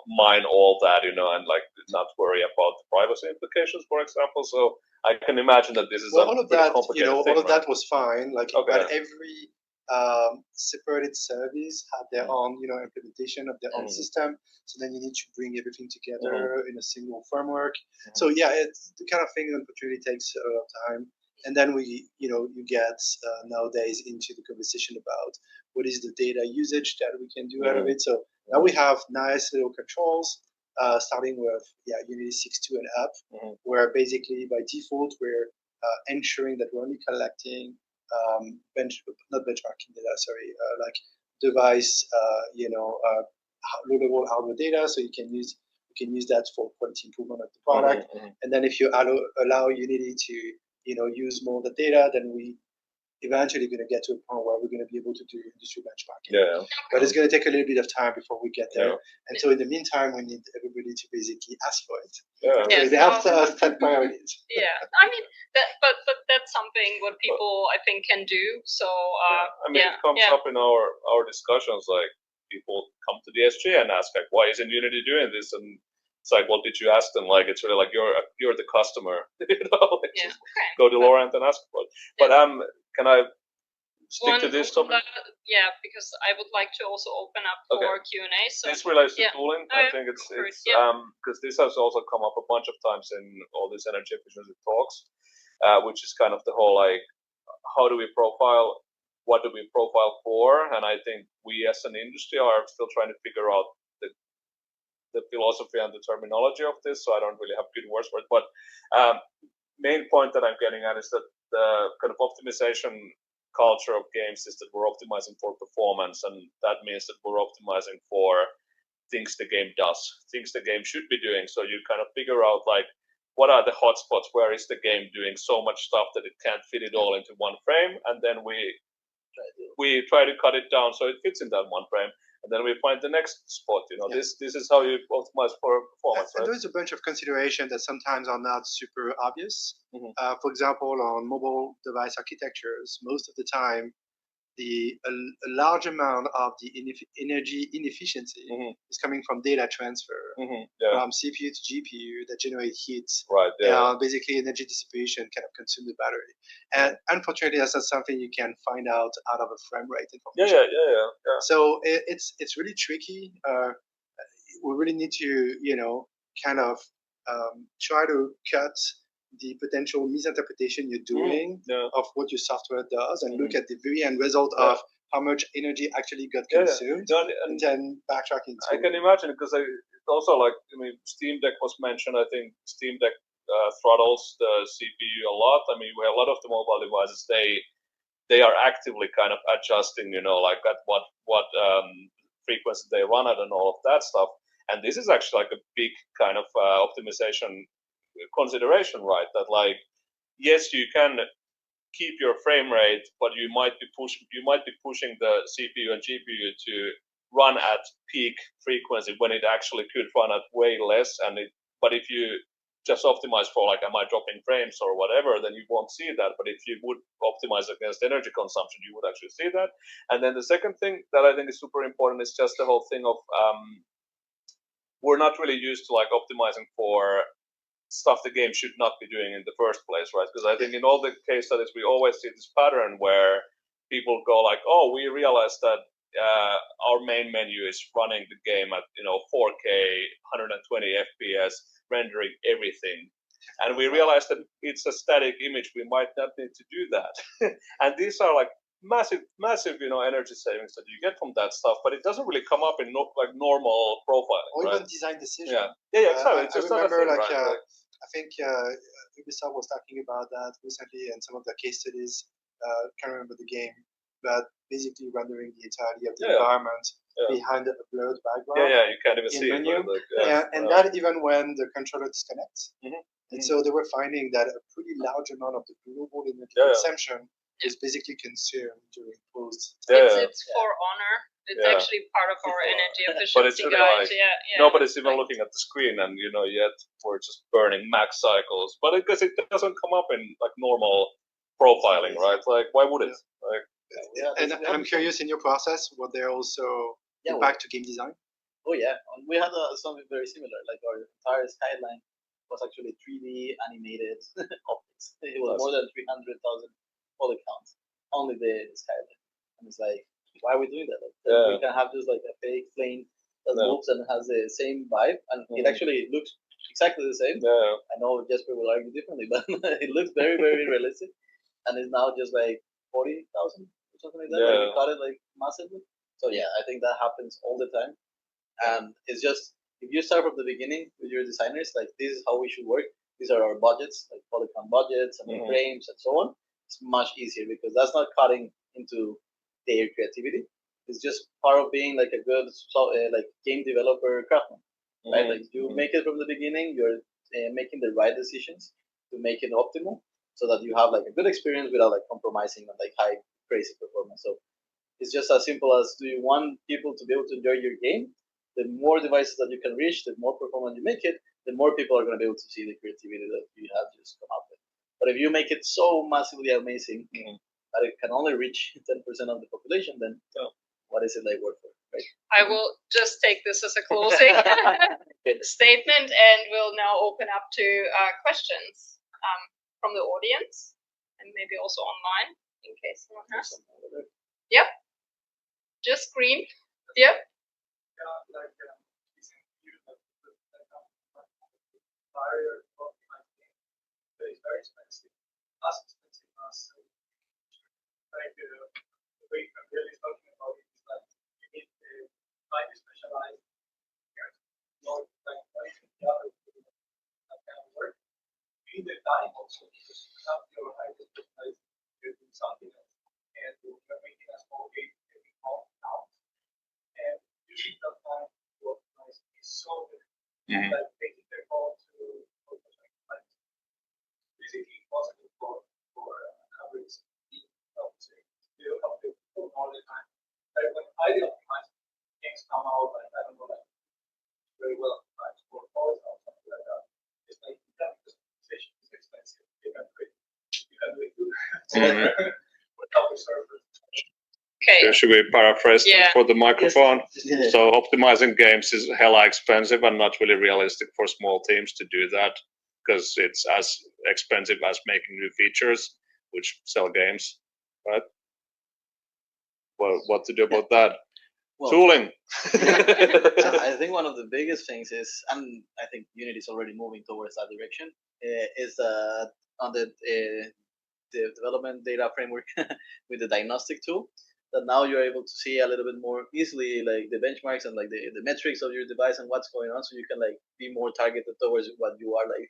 mine all that, and like not worry about the privacy implications, for example. So I can imagine that this is all of that, complicated thing, all of that was fine. Like, but every separated service had their own, implementation of their own system. So then you need to bring everything together in a single framework. So it's the kind of thing that opportunity takes a lot of time. And then you get nowadays into the conversation about what is the data usage that we can do out of it. So now we have nice little controls, starting with Unity 6.2 and up, where basically by default we're ensuring that we're only collecting not benchmarking data, like device, low-level hardware data, so you can use that for quality improvement of the product. And then if you allow Unity to use more of the data, then we eventually going to get to a point where we're going to be able to do industry benchmarking. But it's going to take a little bit of time before we get there. And so in the meantime, we need everybody to basically ask for it. So they have to set priorities. I mean, but that's something what people I think can do. So it comes up in our discussions, like people come to the SG and ask like, why isn't Unity doing this? And it's like, well, did you ask them? Like, it's really like you're the customer, Just go to Laurent and ask for it. But can I stick to this topic? Because I would like to also open up for Q&A. So this relates to tooling. I think it's because this has also come up a bunch of times in all these energy efficiency talks, which is kind of the whole like, how do we profile? What do we profile for? And I think we as an industry are still trying to figure out the philosophy and the terminology of this. So I don't really have good words for it. But main point that I'm getting at is that the kind of optimization culture of games is that we're optimizing for performance, and that means that we're optimizing for things the game does, things the game should be doing. So you kind of figure out like what are the hotspots, where is the game doing so much stuff that it can't fit it all into one frame, and then we try to cut it down so it fits in that one frame, and then we find the next spot. This is how you optimize for performance. And right? there's a bunch of considerations that sometimes are not super obvious. Mhm. For example, on mobile device architectures, most of the time, a large amount of the energy inefficiency is coming from data transfer from CPU to GPU that generate heat. Right. Yeah. Basically, energy dissipation kind of consume the battery. And unfortunately, that's not something you can find out of a frame rate information. Yeah. So it's really tricky. We really need to, kind of try to cut the potential misinterpretation you're doing of what your software does, and look at the very end result of how much energy actually got consumed, and then backtrack into. I can imagine, because it's also like, Steam Deck was mentioned. I think Steam Deck throttles the CPU a lot. We have a lot of the mobile devices. They are actively kind of adjusting, like at what frequency they run at and all of that stuff. And this is actually like a big kind of optimization consideration, right? That like, yes, you can keep your frame rate, but you might be pushing the CPU and GPU to run at peak frequency when it actually could run at way less. But if you just optimize for like, am I dropping frames or whatever, then you won't see that. But if you would optimize against energy consumption, you would actually see that. And then the second thing that I think is super important is just the whole thing of we're not really used to like optimizing for stuff the game should not be doing in the first place, right? Because I think in all the case studies we always see this pattern where people go like, oh, we realized that our main menu is running the game at 4K 120 FPS, rendering everything, and we realized that it's a static image, we might not need to do that. And these are like massive energy savings that you get from that stuff, but it doesn't really come up in like normal profiling, or right? even design decision. Yeah, exactly. It's just I remember not a thing, right? I think Ubisoft was talking about that recently, and some of the case studies. Can't remember the game, but basically rendering the entirety of the environment behind a blurred background. Yeah, you can't even see menu. it. Like, and that even when the controller disconnects. And so they were finding that a pretty large amount of the global energy consumption is basically consumed during post. It's for honor. It's actually part of our energy efficiency guide. Nobody's even looking at the screen, and yet we're just burning max cycles. But because it doesn't come up in like normal profiling, right? Like, why would it? Like, and I'm curious, in your process, were there also impact to game design? Oh yeah, we had something very similar. Like our entire skyline was actually 3D animated optics. It was more than 300,000 poly counts, only the skyline. And it's like, why are we doing that? Like, we can have just like a fake plane that moves and has the same vibe, and it actually looks exactly the same. I know Jesper will argue differently, but it looks very, very realistic, and it's now just like 40,000 or something like that. Like we cut it like massively. So yeah, I think that happens all the time, and it's just, if you start from the beginning with your designers, like this is how we should work. These are our budgets, like polygon budgets and frames and so on. It's much easier because that's not cutting into their creativity. It's just part of being like a good like game developer craftsman, right? Like you make it from the beginning. You're making the right decisions to make it optimal, so that you have like a good experience without like compromising on like high crazy performance. So it's just as simple as, do you want people to be able to enjoy your game? The more devices that you can reach, the more performant you make it, the more people are going to be able to see the creativity that you have just come up with. But if you make it so massively amazing that it can only reach 10% of the population, then what is it they work for, right? I will just take this as a closing statement, and we'll now open up to questions from the audience, and maybe also online, in case someone has. Yep. Just green. Yep. It's very expensive. As expensive as like the way Gabriel is talking about it is that you need highly specialized engineers, like the other that kind of work. You need the time also, because you have your highly specialized, you're doing something else, and you're making a small game every month now, and you need that time to work on like making their call to like, basically possible for average team, I would say, to help people all the time. Like when I optimize, things come out like I don't know, like very well optimized for calls or something like that. It's like you can customization is expensive. You can do it good. Without the server. Okay. Should we paraphrase for the microphone? Yes. So optimizing games is hella expensive and not really realistic for small teams to do that because it's as expensive as making new features which sell games, right? Well, what to do about that? Well, Tooling. I think one of the biggest things is, and I think Unity is already moving towards that direction, is on the development data framework with the diagnostic tool, that now you're able to see a little bit more easily like the benchmarks and like the metrics of your device and what's going on, so you can like be more targeted towards what you are like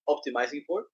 optimizing for.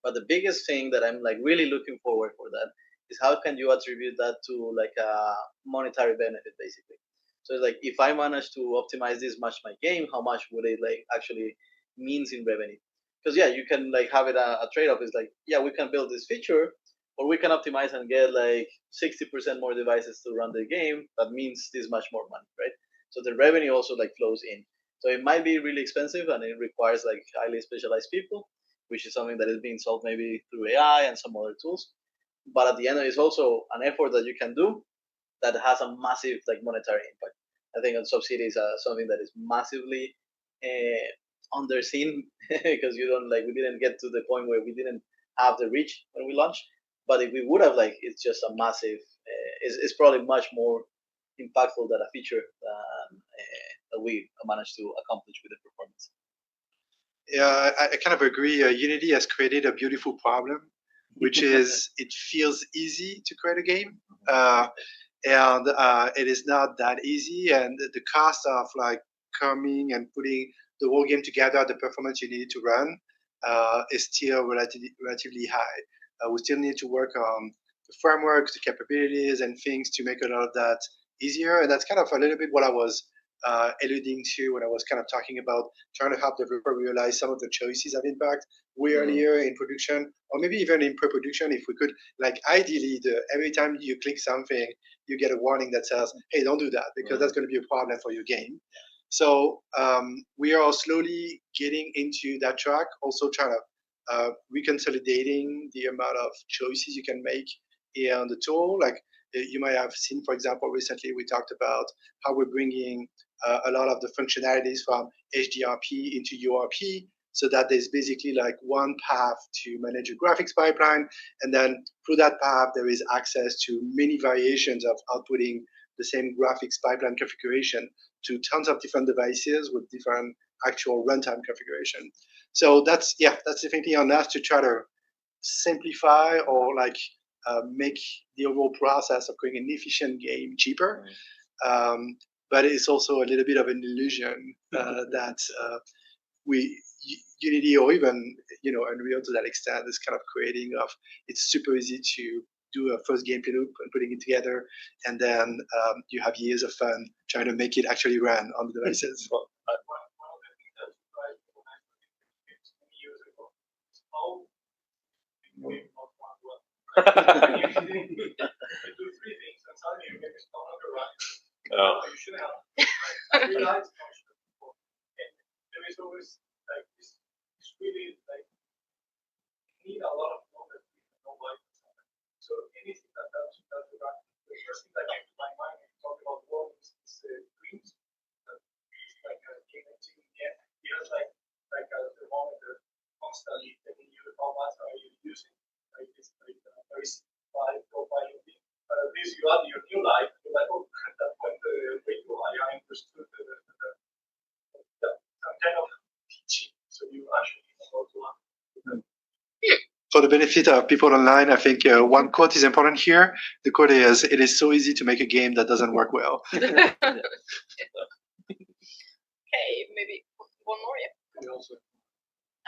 But the biggest thing that I'm like really looking forward for that is how can you attribute that to like a monetary benefit basically. So it's like if I manage to optimize this much my game, how much would it like actually means in revenue? Because yeah, you can like have it a trade-off. Is like yeah, we can build this feature, or we can optimize and get like 60% more devices to run the game. That means this much more money, right? So the revenue also like flows in. So it might be really expensive and it requires like highly specialized people, which is something that is being solved maybe through AI and some other tools. But at the end, it's also an effort that you can do that has a massive like monetary impact. I think on subsidy is something that is massively underseen because you don't like we didn't get to the point where we didn't have the reach when we launched. But if we would have, like, it's just a massive. It's probably much more impactful than a feature that we managed to accomplish with the performance. Yeah, I kind of agree. Unity has created a beautiful problem, which is it feels easy to create a game, and it is not that easy. And the cost of like coming and putting the whole game together, the performance you need to run, is still relatively high. We still need to work on the frameworks, the capabilities, and things to make a lot of that easier. And that's kind of a little bit what I was alluding to when I was kind of talking about trying to help developer realize some of the choices have impact way earlier in production, or maybe even in pre-production. If we could, like, ideally, every time you click something, you get a warning that says, "Hey, don't do that because that's going to be a problem for your game." So we are slowly getting into that track. Also, trying to reconsolidating the amount of choices you can make in the tool. Like you might have seen, for example, recently we talked about how we're bringing a lot of the functionalities from HDRP into URP, so that there's basically like one path to manage your graphics pipeline, and then through that path there is access to many variations of outputting the same graphics pipeline configuration to tons of different devices with different actual runtime configuration. So that's definitely on us to try to simplify or like make the overall process of creating an efficient game cheaper. But it's also a little bit of an illusion that Unity or even Unreal to that extent is kind of creating of it's super easy to do a first gameplay loop and putting it together, and then you have years of fun trying to make it actually run on the devices. One of the things that surprised me when I was many years ago is how the game not run well. You do three things and suddenly your game is no longer running. You shouldn't have. I realized how much before. And there is always like this really like you need a lot of knowledge to know why it's happening. So anything that helps you to run. The first thing that came to my mind when you talk about world is dreams. It's like a game engine. Yeah, it has like a thermometer constantly telling you how much are you using. Like it's like a very simplified profile of it. But at least you add your new life. You're like, oh, that went way too high. I understood some kind of teaching. So you actually know how to run. For the benefit of people online, I think one quote is important here. The quote is, "It is so easy to make a game that doesn't work well." Okay, maybe one more, yeah.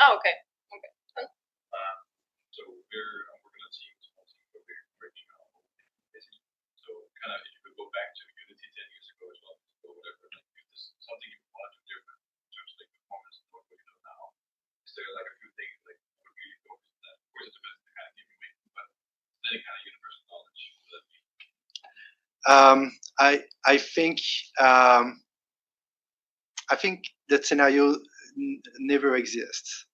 Oh, okay. So we're going to team where we're breaking out basically. So kind of if you could go back to Unity 10 years ago as well, or whatever, like if there's something you want to do different in terms of like I think that scenario never exists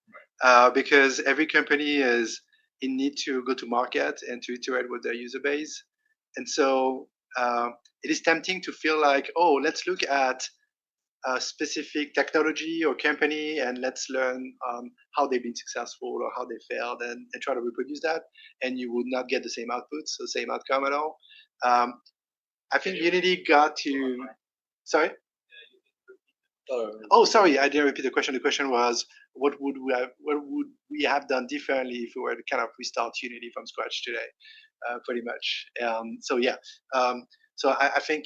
because every company is in need to go to market and to iterate with their user base, and so it is tempting to feel like, oh, let's look at a specific technology or company and let's learn how they've been successful or how they failed and try to reproduce that, and you would not get the same outputs, the same outcome at all. I think Unity got to. Sorry. Oh, sorry, I didn't repeat the question. The question was, what would we have done differently if we were to kind of restart Unity from scratch today? Pretty much. So yeah. So I think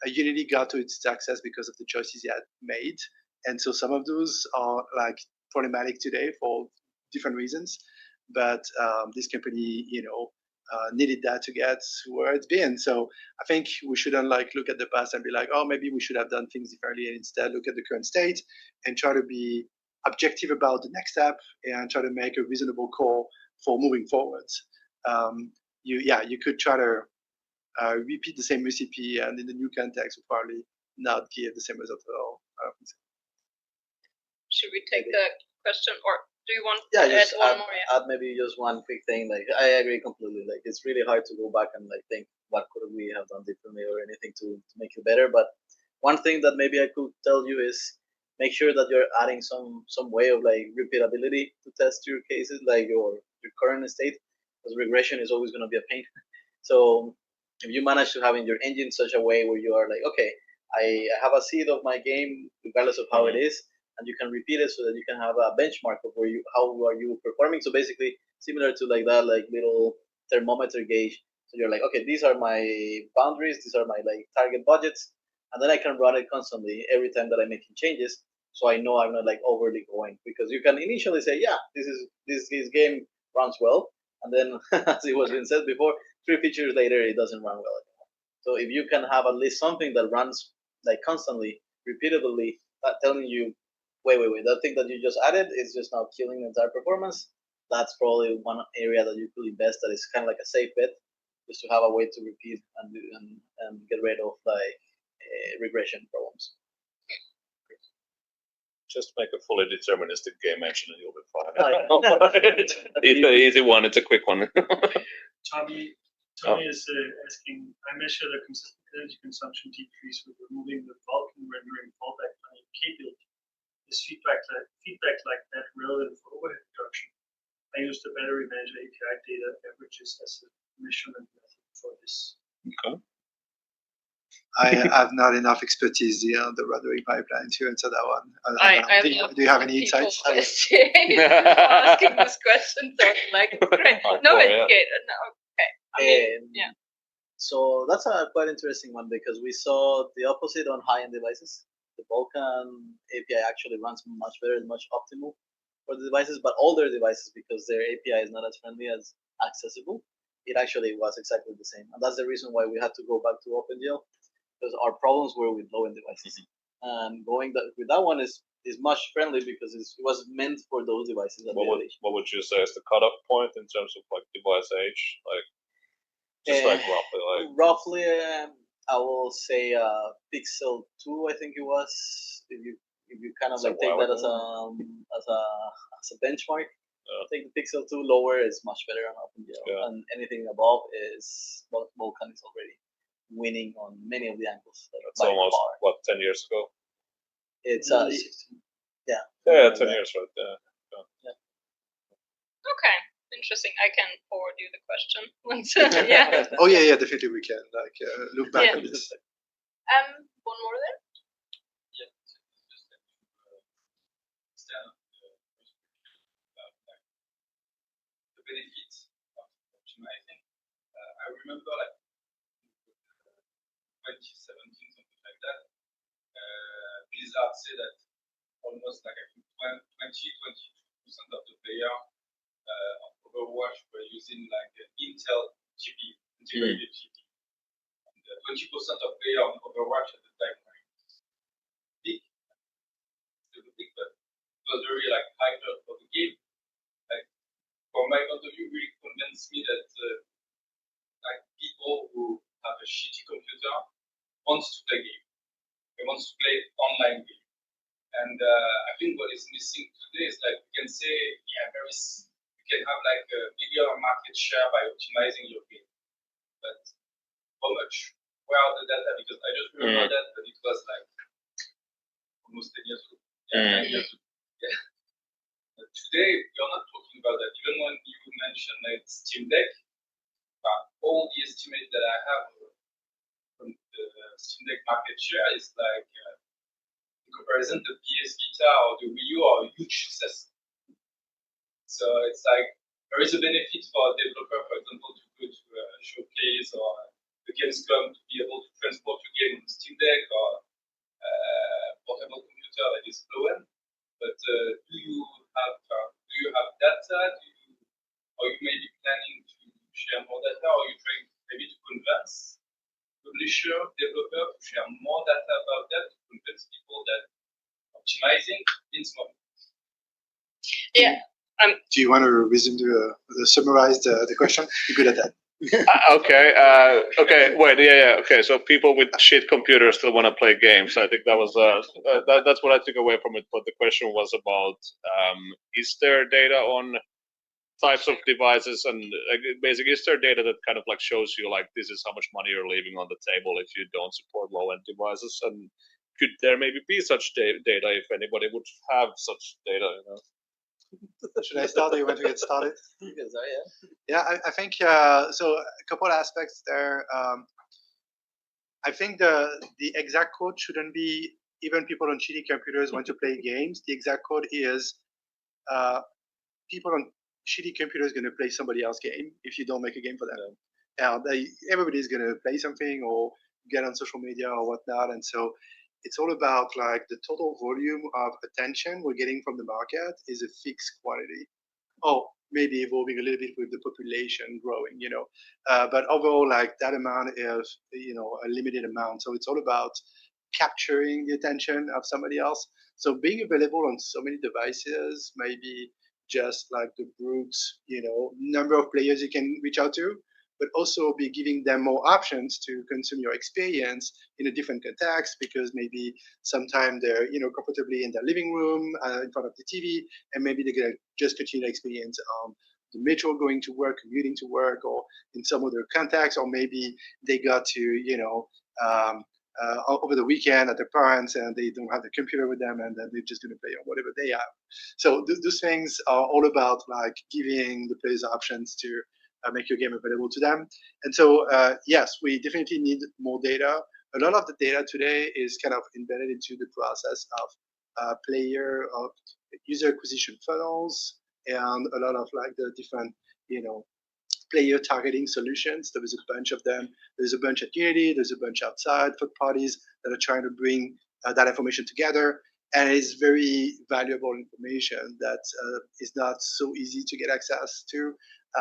Unity got to its success because of the choices it had made, and so some of those are like problematic today for different reasons. But this company, needed that to get where it's been. So I think we shouldn't look at the past and be like, oh, maybe we should have done things differently, and instead look at the current state and try to be objective about the next step and try to make a reasonable call for moving forward. You could try to repeat the same recipe, and in the new context would probably not give the same result at all. Should we take the question, or do you want to Yeah, add just one more? Yeah. add maybe just one quick thing. I agree completely. It's really hard to go back and think what could we have done differently or anything to make it better. But one thing that maybe I could tell you is make sure that you're adding some way of repeatability to test your cases, your current state, because regression is always going to be a pain. So if you manage to have in your engine such a way where you are okay, I have a seed of my game regardless of how it is, and you can repeat it so that you can have a benchmark of how are you performing. So basically similar to that little thermometer gauge. So you're okay, these are my boundaries, these are my target budgets, and then I can run it constantly every time that I'm making changes, so I know I'm not overly going, because you can initially say, yeah, this game runs well, and then as it was been said before, 3 features later it doesn't run well anymore. So if you can have at least something that runs constantly, repeatedly, telling you, wait, that thing that you just added is just now killing the entire performance, that's probably one area that you could invest that is kind of a safe bet, just to have a way to repeat and get rid of regression problems. Just make a fully deterministic game engine and you'll be fine. It's an easy one, it's a quick one. Tommy is asking, I measure the consistent energy consumption decrease with removing the Vulkan rendering fallback on a K-build. Is feedback like that relevant for overhead reduction? I use the battery manager API data averages as a measurement method for this. Okay. I have not enough expertise on the rendering pipeline to answer that one. Do you have any insights? Asking this question, so great. No, it's good. No, okay. I mean, yeah. So that's a quite interesting one, because we saw the opposite on high-end devices. The Vulkan API actually runs much better and much optimal for the devices, but older devices, because their API is not as friendly as accessible, it actually was exactly the same. And that's the reason why we had to go back to OpenGL, because our problems were with low-end devices. And going with that one is much friendly, because it was meant for those devices. What would you say is the cutoff point in terms of device age? Roughly, I will say Pixel 2, I think it was. If you kind of take that as a benchmark, I think the Pixel 2 lower is much better on OpenGL, and anything above is Vulkan is already winning on many of the angles. It's almost 10 years ago. It's 10 years, right? Yeah. Okay. Interesting. I can forward you the question once. Yeah. Oh yeah, definitely we can look back on this. One more there. Yeah. Just stand up the benefits of optimizing. I remember 2017, something like that. Blizzard said that almost 22% of the player of Overwatch were using Intel GPU, integrated GPU. And 20% of players on Overwatch at the time were big, still big, but it was very high for the game. From my point of view, really convinced me that people who have a shitty wants to play game. He wants to play online game. And I think what is missing today is like we can say, yeah, you can have like a bigger market share by optimizing your game. But how much? Where are the data? Because I just remember that, but it was like almost 10 years ago. Yeah, 9 years ago. Yeah. But today, you're not talking about that. Even when you mentioned like Steam Deck, all the estimates that I have from the Steam Deck market share is like, in comparison, the PS Vita or the Wii U are a huge success. So it's like there is a benefit for a developer, for example, to go to a showcase or the Gamescom to be able to transport your game on Steam Deck or portable computer that is low-end. But do you have data? Are you maybe planning to share more data? Or are you trying maybe to convince publisher, developer to share more data about that to convince people that optimizing means more? Yeah. Do you want to resume to summarize the question? You're good at that. Okay. Wait. Yeah. Okay. So people with shit computers still want to play games. I think that was that's what I took away from it. But the question was about is there data on types of devices and basically is there data that kind of like shows you like this is how much money you're leaving on the table if you don't support low-end devices, and could there maybe be such data if anybody would have such data? You know? Should I start or you want to get started? You can start, yeah. Yeah, I think so. A couple of aspects there. I think the exact code shouldn't be even people on shitty computers want to play games. The exact code is people on shitty computers going to play somebody else's game if you don't make a game for them. Everybody's going to play something or get on social media or whatnot, and so it's all about like the total volume of attention we're getting from the market is a fixed quantity. Oh, maybe evolving a little bit with the population growing, but overall, like that amount is, a limited amount. So it's all about capturing the attention of somebody else. So being available on so many devices, maybe just like the brute, number of players you can reach out to, but also be giving them more options to consume your experience in a different context, because maybe sometime they're, comfortably in their living room in front of the TV, and maybe they're gonna just continue the experience on the metro going to work, commuting to work, or in some other context, or maybe they got to, over the weekend at their parents and they don't have the computer with them and then they're just going to play on whatever they have. So those things are all about like giving the players options to make your game available to them. And so, yes, we definitely need more data. A lot of the data today is kind of embedded into the process of user acquisition funnels and a lot of like the different, player targeting solutions. There is a bunch of them. There's a bunch at Unity. There's a bunch outside, third parties that are trying to bring that information together. And it's very valuable information that is not so easy to get access to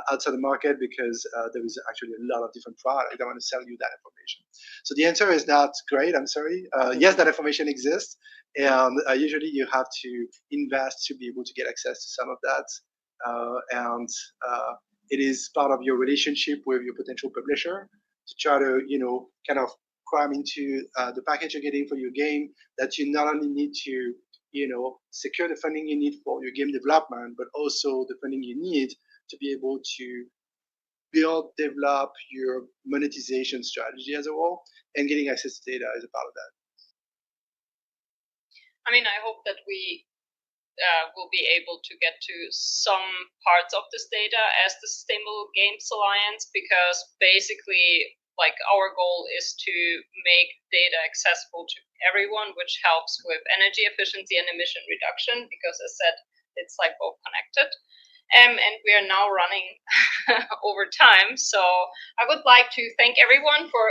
outside the market, because there is actually a lot of different products that want to sell you that information. So the answer is not great. I'm sorry. Yes, that information exists. And usually you have to invest to be able to get access to some of that. It is part of your relationship with your potential publisher to try to, kind of cram into the package you're getting for your game, that you not only need to, secure the funding you need for your game development, but also the funding you need to be able to develop your monetization strategy as a whole, and getting access to data is a part of that. I mean, I hope that we will be able to get to some parts of this data as the Sustainable Games Alliance, because basically, like, our goal is to make data accessible to everyone, which helps with energy efficiency and emission reduction, because as said, it's like both connected. And we are now running over time. So I would like to thank everyone for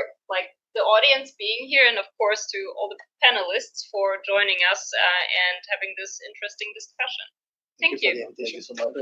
the audience being here, and of course to all the panelists for joining us and having this interesting discussion. Thank you. Thank you so much.